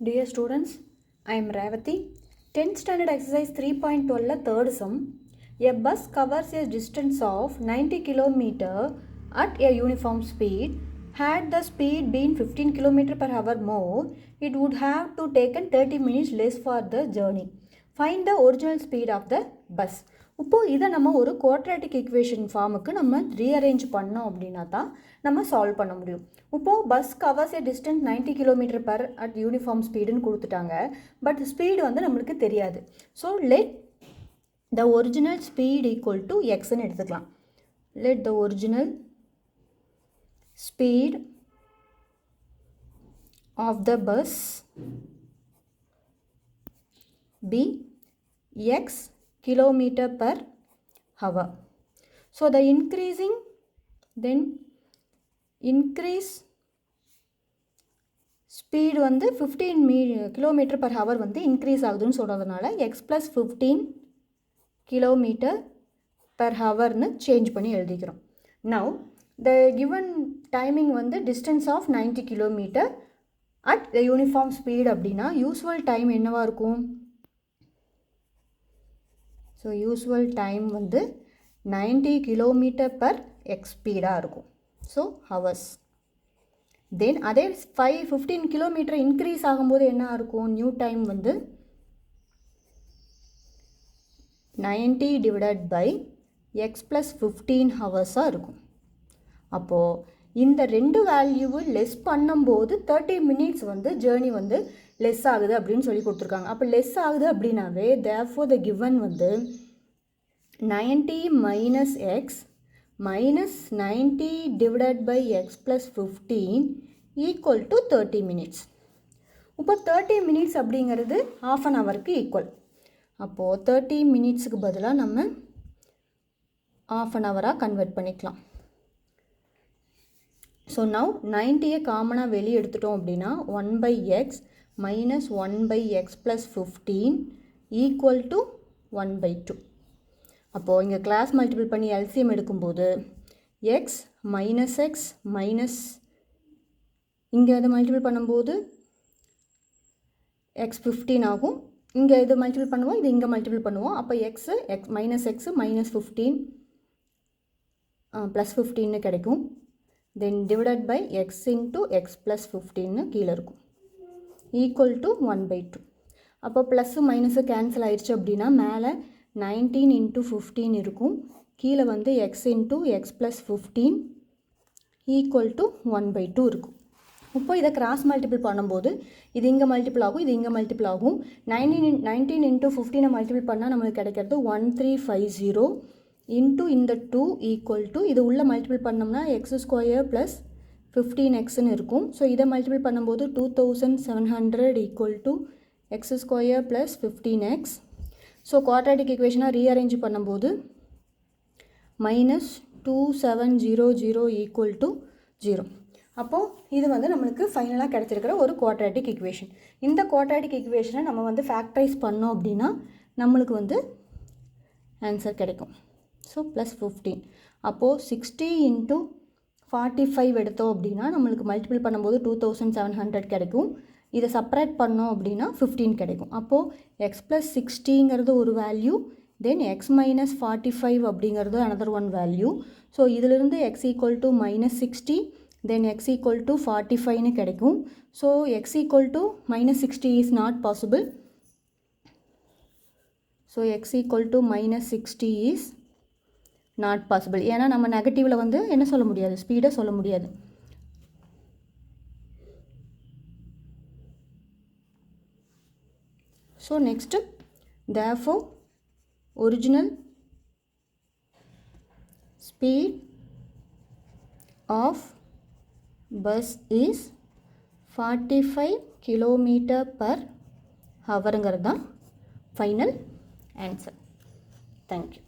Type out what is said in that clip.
Dear students, I am Revati. 10th standard exercise 3.12 third sum. A bus covers a distance of 90 km at a uniform speed. Had the speed been 15 km per hour more, it would have to taken 30 minutes less for the journey. Find the original speed of the bus. இப்போது இதை நம்ம ஒரு quadratic equation ஃபார்முக்கு நம்ம rearrange பண்ணோம் அப்படின்னா தான் நம்ம சால்வ் பண்ண முடியும். இப்போது bus covers a distance 90 km per at uniform ஸ்பீடுன்னு கொடுத்துட்டாங்க. பட் ஸ்பீடு வந்து நம்மளுக்கு தெரியாது. So let the original speed equal to எக்ஸ்ன்னு எடுத்துக்கலாம். Let the original speed of the bus be x kilometer per hour. So the increasing speed வந்து 15 km per hour வந்து increase ஆகுதுன்னு சொல்கிறதுனால x plus 15 km per hourன்னு change பண்ணி எழுதிக்கிறோம். Now the given timing வந்து distance of 90 km at the uniform speed அப்படின்னா usual time என்னவா இருக்கும்? ஸோ யூஸ்வல் டைம் வந்து 90 km per x ஸ்பீடாக இருக்கும். So hours. தென் அதே 15 km இன்க்ரீஸ் ஆகும்போது என்ன இருக்கும்? நியூ டைம் வந்து 90 டிவைடட் பை எக்ஸ் ப்ளஸ் 15 ஹவர்ஸாக இருக்கும். அப்போது இந்த ரெண்டு வேல்யூவு லெஸ் பண்ணும்போது 30 minutes வந்து ஜேர்னி வந்து லெஸ் ஆகுது அப்படின்னு சொல்லி கொடுத்துருக்காங்க. அப்போ லெஸ் ஆகுது அப்படின்னாவே therefore the given வந்து 90 minus x minus 90 divided by x plus 15 equal to 30 minutes. இப்போ 30 minutes அப்படிங்கிறது half an hourக்கு ஈக்குவல். அப்போது 30 minutesக்கு பதிலாக நம்ம half an hour கன்வெர்ட் பண்ணிக்கலாம். ஸோ நவ் 90யை காமனாக வெளியே எடுத்துட்டோம் அப்படின்னா 1 by x minus 1 by x plus 15 equal to 1 by 2. அப்போது இங்கே கிளாஸ் மல்டிபிள் பண்ணி எல்சிஎம் எடுக்கும்போது x minus x minus இங்கே அதை மல்டிபிள் பண்ணும்போது x 15 ஆகும். இங்கே இது மல்டிபிள் பண்ணுவோம், இது இங்கே மல்டிபிள் பண்ணுவோம். அப்போ x minus x minus 15 plus 15 கிடைக்கும். Then divided by x into x plus 15 கீழே இருக்கும். Equal to 1 by 2. அப்போ ப்ளஸ்ஸு மைனஸு கேன்சல் ஆயிடுச்சு அப்படின்னா மேலே 19 into 15 இருக்கும். கீழே வந்து x into x plus 15 equal to 1 by 2 இருக்கும். இப்போ இதை கிராஸ் மல்டிபிள் பண்ணும்போது இது இங்கே மல்டிபிள் ஆகும், இது இங்கே மல்டிபிள் ஆகும். 19 into 15 மல்டிபிள் பண்ணால் நம்மளுக்கு கிடைக்கிறது 1350 இன்ட்டு இந்த 2 ஈக்குவல் டு இது உள்ள மல்டிபிள் பண்ணோம்னா எக்ஸ் ஸ்கொயர் ப்ளஸ் 15xன்னு இருக்கும். ஸோ இதை மல்டிபிள் பண்ணும்போது 2700 equal to x square plus 15x. So quadratic ஈக்குவேஷனாக ரீஅரேஞ்ச் பண்ணும்போது -2700 ஈக்குவல் டு 0. அப்போது இது வந்து நம்மளுக்கு ஃபைனலாக கிடச்சிருக்கிற ஒரு குவாட்ராட்டிக் ஈக்குவேஷன். இந்த குவாட்ராட்டிக் ஈக்குவேஷனை நம்ம வந்து ஃபேக்டரைஸ் பண்ணோம் அப்படின்னா நம்மளுக்கு வந்து ஆன்சர் கிடைக்கும். So plus 15. அப்போது 60 into 45 எடுத்தோம் அப்படின்னா நம்மளுக்கு மல்டிபிள் பண்ணும்போது 2700 கிடைக்கும். இதை செப்பரேட் பண்ணோம் அப்படின்னா 15 கிடைக்கும். அப்போது எக்ஸ் ப்ளஸ் 60ங்கிறது ஒரு வேல்யூ, தென் எக்ஸ் மைனஸ் 45 அப்படிங்கிறது another one வேல்யூ. ஸோ இதிலிருந்து x equal to -60 then x equal to 45ன்னு கிடைக்கும். So x equal to -60 is not possible. So x equal to -60 is not possible. ஏன்னா நம்ம நெகட்டிவில் வந்து என்ன சொல்ல முடியாது, ஸ்பீடை சொல்ல முடியாது. So next therefore original speed of bus is 45 km per hourங்கிறது தான் ஃபைனல் ஆன்சர். தேங்க்யூ.